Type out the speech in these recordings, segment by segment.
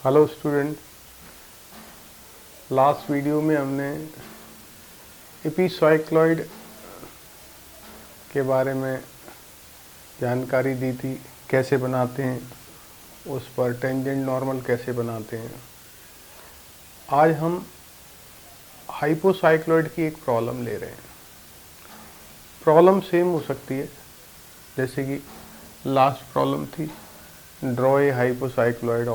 Hello student, last video में हमने एपिसाइक्लॉइड के बारे में जानकारी दी थी, कैसे बनाते हैं, उस पर टेंजेंट नॉर्मल कैसे बनाते हैं। आज हम हाइपोसाइक्लॉइड की एक प्रॉब्लम ले रहे हैं। प्रॉब्लम सेम हो सकती है जैसे कि लास्ट प्रॉब्लम थी, draw a hypocycloid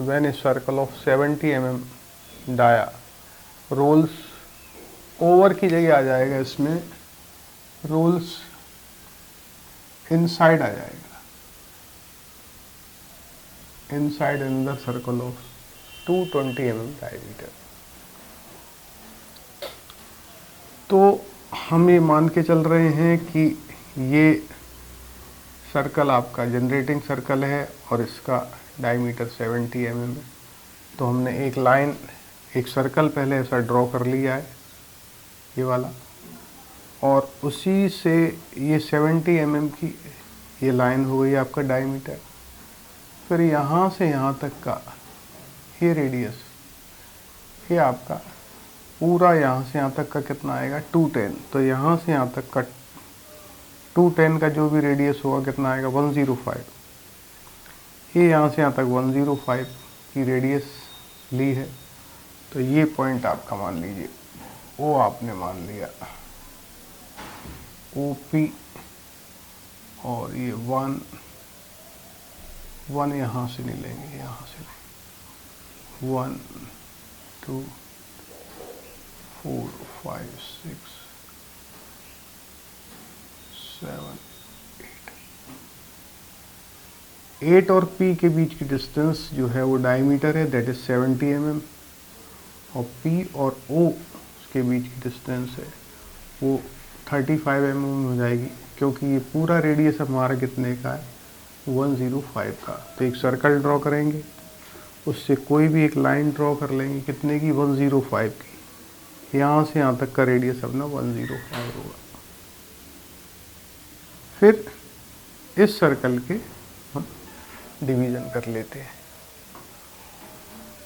when a circle of 70 mm dia rolls over की जगह आ जाएगा, इसमें रोल्स इनसाइड आ जाएगा, inside another circle of 220 mm diameter. तो हम ये मान के चल रहे हैं कि ये सर्कल आपका जनरेटिंग सर्कल है और इसका डायमीटर 70 mm है। तो हमने एक लाइन, एक सर्कल पहले ऐसा ड्रॉ कर लिया है, ये वाला, और उसी से ये 70 mm की ये लाइन हो गई आपका डायमीटर। फिर यहाँ से यहाँ तक का ये रेडियस, ये आपका पूरा यहाँ से यहाँ तक का कितना आएगा 210। तो यहाँ से यहाँ तक का 210 का जो भी रेडियस होगा कितना आएगा 105। ये यहाँ से यहाँ तक 105 की रेडियस ली है। तो ये पॉइंट आपका मान लीजिए, वो आपने मान लिया OP, और ये 1 यहाँ से नहीं लेंगे, यहाँ से लेंगे 1 2 4 5 6 7 8 और P के बीच की डिस्टेंस जो है वो डायमीटर है, दैट इज 70 mm, और P और O के बीच की डिस्टेंस है वो 35 mm हो जाएगी, क्योंकि ये पूरा रेडियस हमारा कितने का है 105 का। तो एक सर्कल ड्रॉ करेंगे, उससे कोई भी एक लाइन ड्रॉ कर लेंगे, कितने की 105 की। यहाँ से यहाँ तक का रेडियस अपना 105 होगा। फिर इस सर्कल के हम डिवीजन कर लेते हैं।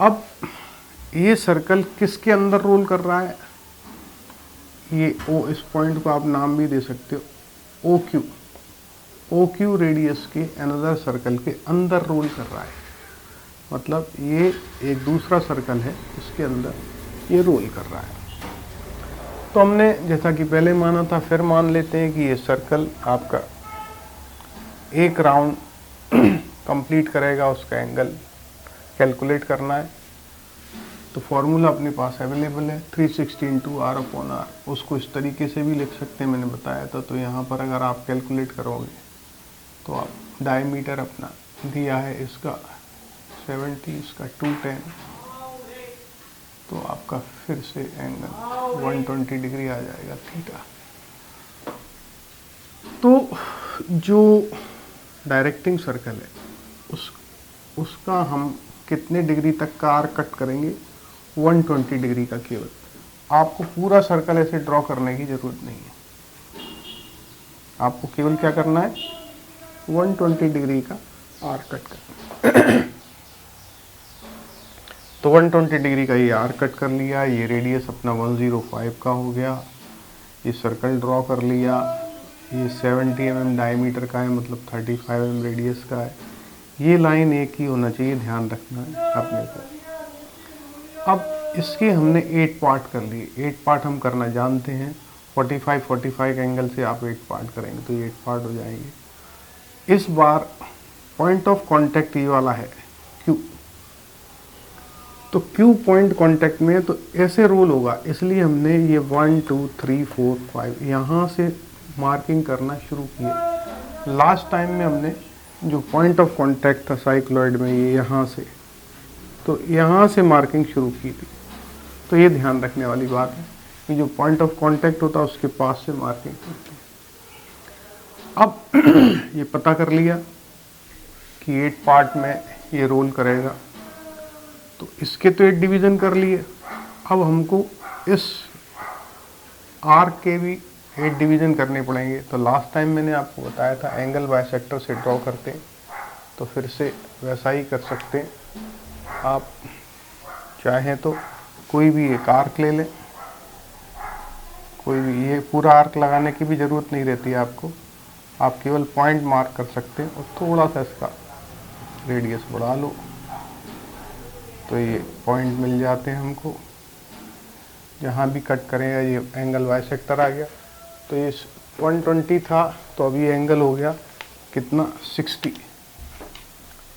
अब ये सर्कल किसके अंदर रोल कर रहा है, ये ओ, इस पॉइंट को आप नाम भी दे सकते हो OQ रेडियस के अनदर सर्कल के अंदर रोल कर रहा है। मतलब ये एक दूसरा सर्कल है, इसके अंदर ये रोल कर रहा है। तो हमने जैसा कि पहले माना था, फिर मान लेते हैं कि ये सर्कल आपका एक राउंड कंप्लीट करेगा, उसका एंगल कैलकुलेट करना है। तो फॉर्मूला अपने पास अवेलेबल है 360 × R/R। उसको इस तरीके से भी लिख सकते हैं, मैंने बताया था। तो यहाँ पर अगर आप कैलकुलेट करोगे तो आप डायमीटर अपना दिया है इसका 70, इसका 210, तो आपका फिर से एंगल 120 डिग्री आ जाएगा थीटा। तो जो डायरेक्टिंग सर्कल है उसका हम कितने डिग्री तक का आर्क कट करेंगे, 120 डिग्री का। केवल आपको पूरा सर्कल ऐसे ड्रॉ करने की जरूरत नहीं है, आपको केवल क्या करना है 120 डिग्री का आर्क कट करना। तो 120 डिग्री का ये आर्क कट कर लिया, ये रेडियस अपना 105 का हो गया। ये सर्कल ड्रॉ कर लिया, ये 70 mm डायमीटर का है, मतलब 35 mm रेडियस का है। ये लाइन एक ही होना चाहिए, ध्यान रखना है अपने को। अब इसके हमने 8 पार्ट कर लिए। 8 पार्ट हम करना जानते हैं, 45 एंगल से आप 8 पार्ट करेंगे तो ये 8 पार्ट हो जाएंगे। इस बार पॉइंट ऑफ कांटेक्ट ये वाला है Q। तो Q पॉइंट कांटेक्ट में तो ऐसे रोल होगा, इसलिए हमने ये 1 2 3 4 5 यहाँ से मार्किंग करना शुरू किया। लास्ट टाइम में हमने जो पॉइंट ऑफ कांटेक्ट था साइक्लॉइड में, ये यहाँ से, तो यहाँ से मार्किंग शुरू की थी। तो ये ध्यान रखने वाली बात है कि जो पॉइंट ऑफ कांटेक्ट होता है उसके पास से मार्किंग करते हैं। अब ये पता कर लिया कि 8 पार्ट में ये रोल करेगा, तो इसके तो 8 डिवीज़न कर लिए। अब हमको इस आर्क के भी 8 डिवीज़न करने पड़ेंगे। तो लास्ट टाइम मैंने आपको बताया था एंगल बाइसेक्टर से ड्रॉ करते हैं, तो फिर से वैसा ही कर सकते हैं। आप चाहें तो कोई भी एक आर्क ले लें, कोई भी, ये पूरा आर्क लगाने की भी ज़रूरत नहीं रहती है आपको, आप केवल पॉइंट मार्क कर सकते हैं और थोड़ा सा इसका रेडियस बढ़ा लो तो ये पॉइंट मिल जाते हैं हमको। जहाँ भी कट करेंगे ये एंगल बाइसेक्टर आ गया। तो ये 120 था, तो अभी एंगल हो गया कितना, 60।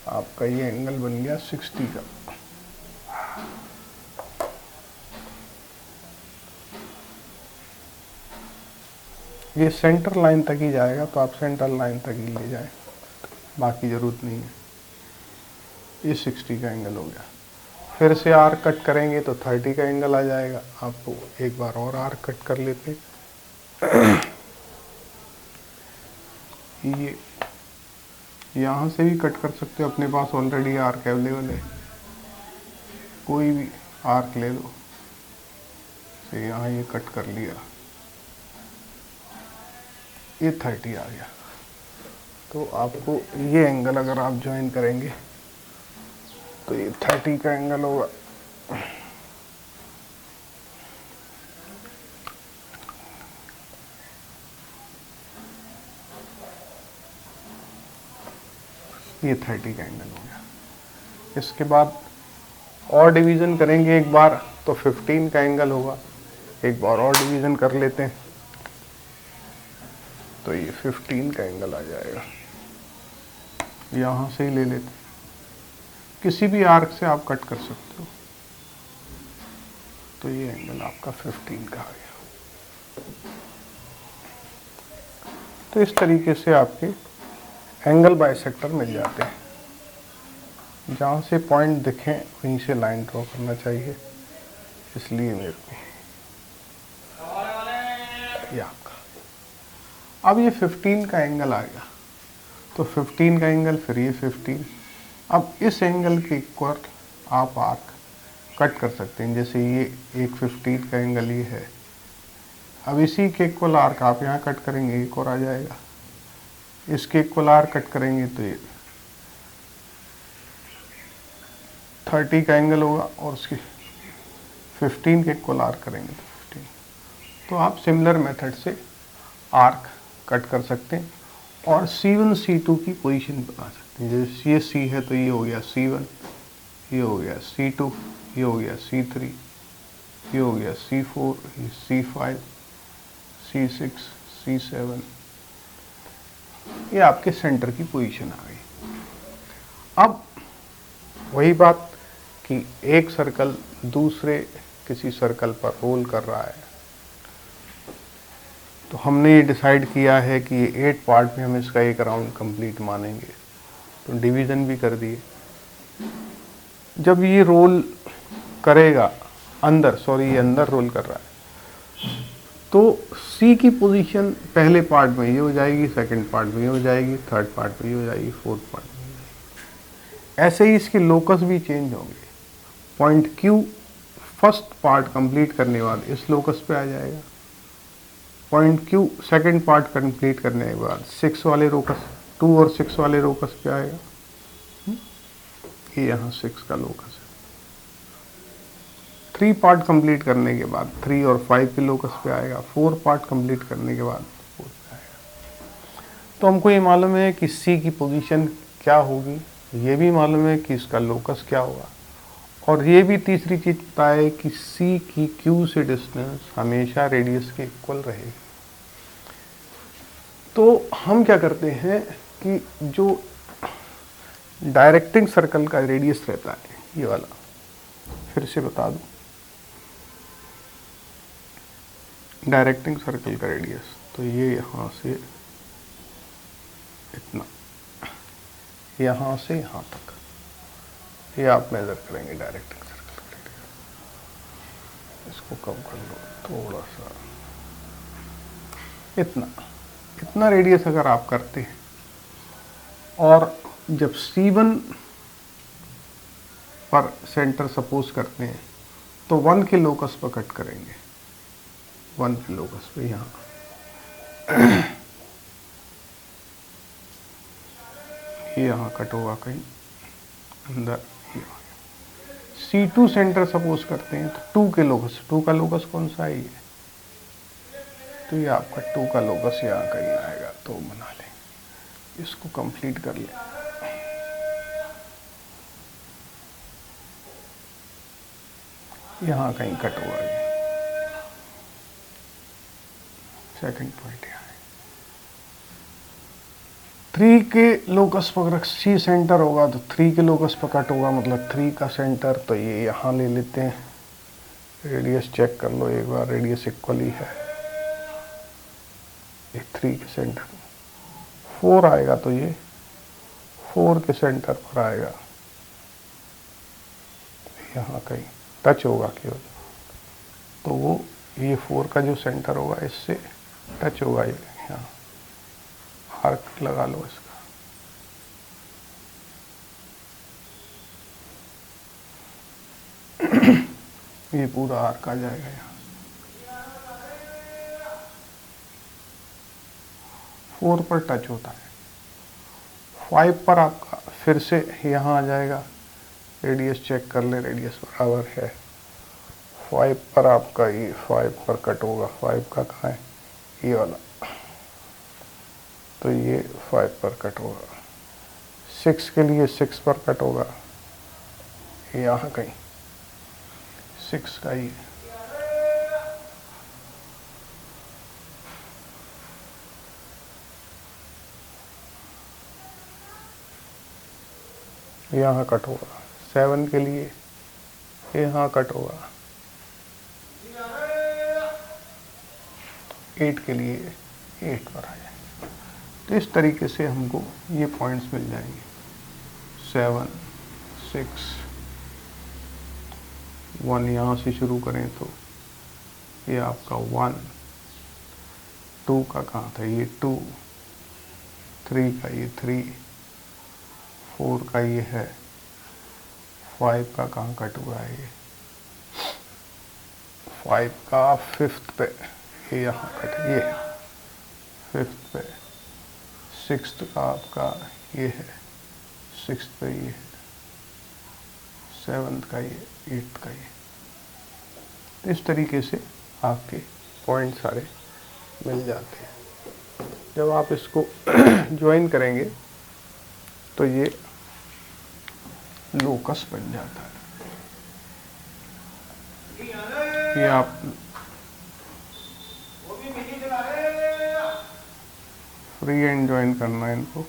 आपका ये एंगल बन गया 60 का। ये सेंटर लाइन तक ही जाएगा, तो आप सेंटर लाइन तक ही ले जाएं, बाकी ज़रूरत नहीं है। ये 60 का एंगल हो गया। फिर से आर्क कट करेंगे तो 30 का एंगल आ जाएगा। आप एक बार और आर्क कट कर लेते हैं। ये यहाँ से भी कट कर सकते हो, अपने पास ऑलरेडी आर्क अवेलेबल है, कोई भी आर्क ले लो। तो यहाँ ये कट कर लिया, ये 30 आ गया। तो आपको ये एंगल अगर आप ज्वाइन करेंगे तो ये 30 का एंगल होगा। ये 30 का एंगल हो गया। इसके बाद और डिवीज़न करेंगे एक बार तो 15 का एंगल होगा। एक बार और डिवीज़न कर लेते हैं तो ये 15 का एंगल आ जाएगा। यहाँ से ही ले लेते हैं, किसी भी आर्क से आप कट कर सकते हो। तो ये एंगल आपका 15 का आ गया। तो इस तरीके से आपके एंगल बाइसेक्टर मिल जाते हैं। जहाँ से पॉइंट दिखें वहीं से लाइन ड्रॉ करना चाहिए, इसलिए मेरे को ये आपका। अब ये 15 का एंगल आ गया, तो 15 का एंगल, फिर ये 15। अब इस एंगल के इक्वल आप आर्क कट कर सकते हैं। जैसे ये एक 15 का एंगल ये है, अब इसी के इक्वल आर्क आप यहाँ कट करेंगे, एक और आ जाएगा। इसके इक्वल आर्क कट करेंगे तो ये 30 का एंगल होगा, और उसके 15 के इक्वल आर्क करेंगे तो 15। तो आप सिमिलर मेथड से आर्क कट कर सकते हैं और C1 C2 की पोजीशन बता सकते हैं। जैसे ये C है तो ये हो गया C1, ये हो गया C2, ये हो गया C3, ये हो गया C4, ये C5, C6, C7। ये आपके सेंटर की पोजीशन आ गई। अब वही बात कि एक सर्कल दूसरे किसी सर्कल पर रोल कर रहा है, तो हमने ये डिसाइड किया है कि ये 8 पार्ट में हम इसका एक राउंड कंप्लीट मानेंगे, तो डिवीज़न भी कर दिए। जब ये रोल करेगा अंदर, ये अंदर रोल कर रहा है, तो सी की पोजीशन पहले पार्ट में ये हो जाएगी, सेकंड पार्ट में ये हो जाएगी, थर्ड पार्ट में ये हो जाएगी, फोर्थ पार्ट में ये हो जाएगी। ऐसे ही इसके लोकस भी चेंज होंगे। Point Q first part complete करने के बाद इस लोकस पे आ जाएगा। Point Q second part complete करने के बाद 6 वाले लोकस, 2 और 6 वाले लोकस पे आएगा। ये यहाँ 6 का लोकस है। 3 पार्ट कंप्लीट करने के बाद 3 और 5 के लोकस पे आएगा। 4 पार्ट कंप्लीट करने के बाद 4 पे आएगा। तो हमको ये मालूम है कि सी की पोजीशन क्या होगी, ये भी मालूम है कि इसका लोकस क्या होगा, और ये भी तीसरी चीज पता है कि सी की क्यू से डिस्टेंस हमेशा रेडियस के इक्वल रहेगी। तो हम क्या करते हैं कि जो डायरेक्टिंग सर्कल का रेडियस रहता है, ये वाला, फिर से बता दूं, डायरेक्टिंग सर्कल का रेडियस, तो ये यहाँ से इतना, यहाँ से यहाँ तक, ये आप मेजर करेंगे डायरेक्टिंग सर्कल का रेडियस। इसको कम कर लो थोड़ा सा, इतना रेडियस अगर आप करते हैं, और जब C1 पर सेंटर सपोज करते हैं तो 1 के लोकस पर कट करेंगे, 1 के लोकस पे यहाँ, ये यहाँ कट होगा कहीं अंदर। C2 सेंटर सपोज करते हैं तो 2 के लोकस, 2 का लोकस कौन सा है ये, तो ये आपका 2 का लोकस यहाँ कहीं आएगा, तो बना लें, इसको कंप्लीट कर लें। यहाँ कहीं कट हुआ ये सेकंड पॉइंट यहाँ है। 3 के लोकस पर अगर C सेंटर होगा तो 3 के लोकस पर कट होगा, मतलब 3 का सेंटर, तो ये यहाँ ले लेते हैं। रेडियस चेक कर लो एक बार, रेडियस इक्वल ही है। ये 3 के सेंटर 4 आएगा, तो ये 4 के सेंटर पर आएगा, यहाँ कहीं टच होगा केवल, तो वो ये 4 का जो सेंटर होगा इससे टच होगा, ये यहाँ आर्क लगा लो इसका। ये पूरा आर्क आ जाएगा यहाँ। 4 पर टच होता है, 5 पर आपका फिर से यहाँ आ जाएगा। रेडियस चेक कर ले, रेडियस बराबर है 5 पर, आपका ये 5 पर कट होगा। 5 का कहाँ है, ये वाला, तो ये 5 पर कट होगा। 6 के लिए 6 पर कट होगा, यहाँ कहीं 6 का ये। यहाँ कट होगा। 7 के लिए यहाँ कट होगा। 8 के लिए 8 पर आ जाए। तो इस तरीके से हमको ये पॉइंट्स मिल जाएंगे। 7, 6, 1 यहाँ से शुरू करें तो ये आपका 1, 2 का कहाँ था, ये 2, 3 का ये 3, 4 का ये है, 5 का कहाँ कट हुआ है, ये 5 का 5th पे, ये यहाँ कट, ये 5th पे। 6th का आपका ये है, 6th पे ये है, 7th का ये, 8th का ये। इस तरीके से आपके पॉइंट सारे मिल जाते हैं। जब आप इसको ज्वाइन करेंगे तो ये लोकस बन जाता है। ये आप फ्री एंड ज्वाइन करना है इनको,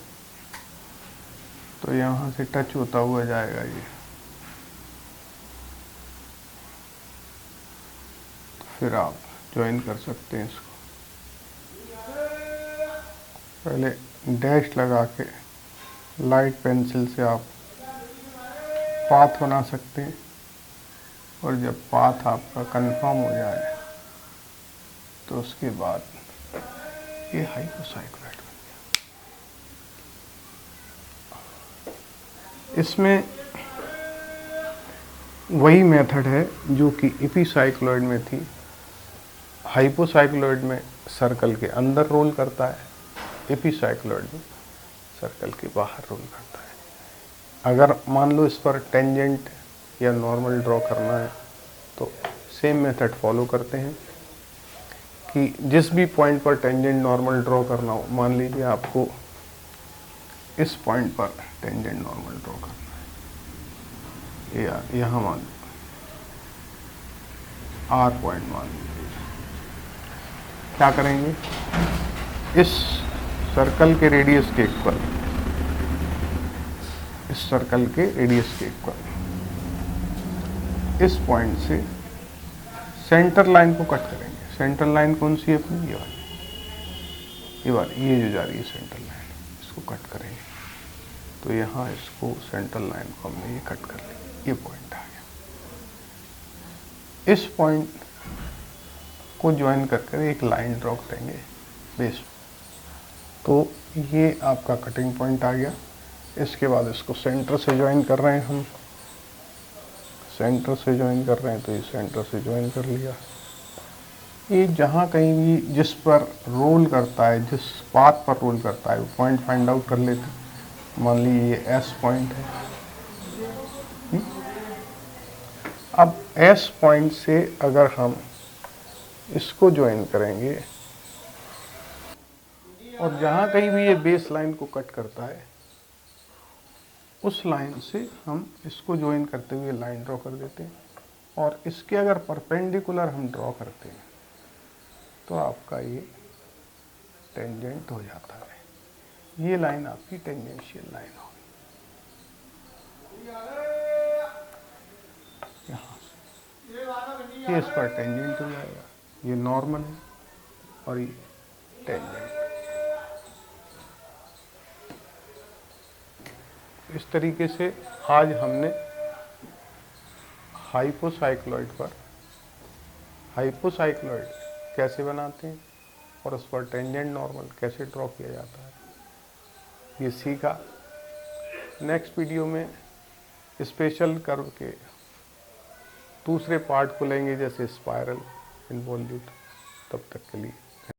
तो यहाँ से टच होता हुआ जाएगा ये, तो फिर आप ज्वाइन कर सकते हैं इसको। पहले डैश लगा के लाइट पेंसिल से आप पाथ बना सकते हैं, और जब पाथ आपका कंफर्म हो जाए तो उसके बाद ये हाइपोसाइक्लोइड बन गया। इसमें वही मेथड है जो कि एपिसाइक्लोइड में थी। हाइपोसाइक्लोइड में सर्कल के अंदर रोल करता है, एपिसाइक्लोइड में सर्कल के बाहर रोल करता है। अगर मान लो इस पर टेंजेंट या नॉर्मल ड्रॉ करना है तो सेम मेथड फॉलो करते हैं कि जिस भी पॉइंट पर टेंजेंट नॉर्मल ड्रॉ करना हो, मान लीजिए आपको इस पॉइंट पर टेंजेंट नॉर्मल ड्रॉ करना है, या यहाँ मान लो आर पॉइंट मान लीजिए, क्या करेंगे, इस सर्कल के रेडियस के इक्वल, इस सर्कल के रेडियस के इक्वल इस पॉइंट से सेंटर लाइन को कट करेंगे। सेंटर लाइन कौन सी है अपनी, ये वाली, ये वाली, ये जो जा रही है सेंटर लाइन, इसको कट करेंगे। तो यहाँ इसको सेंटर लाइन को हमने ये कट कर लिया, ये पॉइंट आ गया। इस पॉइंट को ज्वाइन कर एक लाइन ड्रॉ करेंगे बेस, तो ये आपका कटिंग पॉइंट आ गया। इसके बाद इसको सेंटर से ज्वाइन कर रहे हैं हम, सेंटर से ज्वाइन कर रहे हैं तो ये सेंटर से ज्वाइन कर लिया। ये जहाँ कहीं भी जिस पर रोल करता है, जिस पाथ पर रोल करता है, वो पॉइंट फाइंड आउट कर लेते हैं। मान लीजिए ये एस पॉइंट है। अब एस पॉइंट से अगर हम इसको ज्वाइन करेंगे और जहाँ कहीं भी ये बेस लाइन को कट करता है, उस लाइन से हम इसको ज्वाइन करते हुए लाइन ड्रॉ कर देते हैं, और इसके अगर परपेंडिकुलर हम ड्रॉ करते हैं तो आपका ये टेंजेंट हो जाता है। ये लाइन आपकी टेंजेंशियल लाइन होगी। यहाँ से ये इस पर टेंजेंट हो जाएगा, ये नॉर्मल है और ये टेंजेंट। इस तरीके से आज हमने हाइपोसाइक्लॉइड कैसे बनाते हैं और उस पर टेंजेंट नॉर्मल कैसे ड्रॉ किया जाता है, ये सीखा। नेक्स्ट वीडियो में स्पेशल कर्व के दूसरे पार्ट को लेंगे, जैसे स्पाइरल, इन्वोल्यूट। तब तक के लिए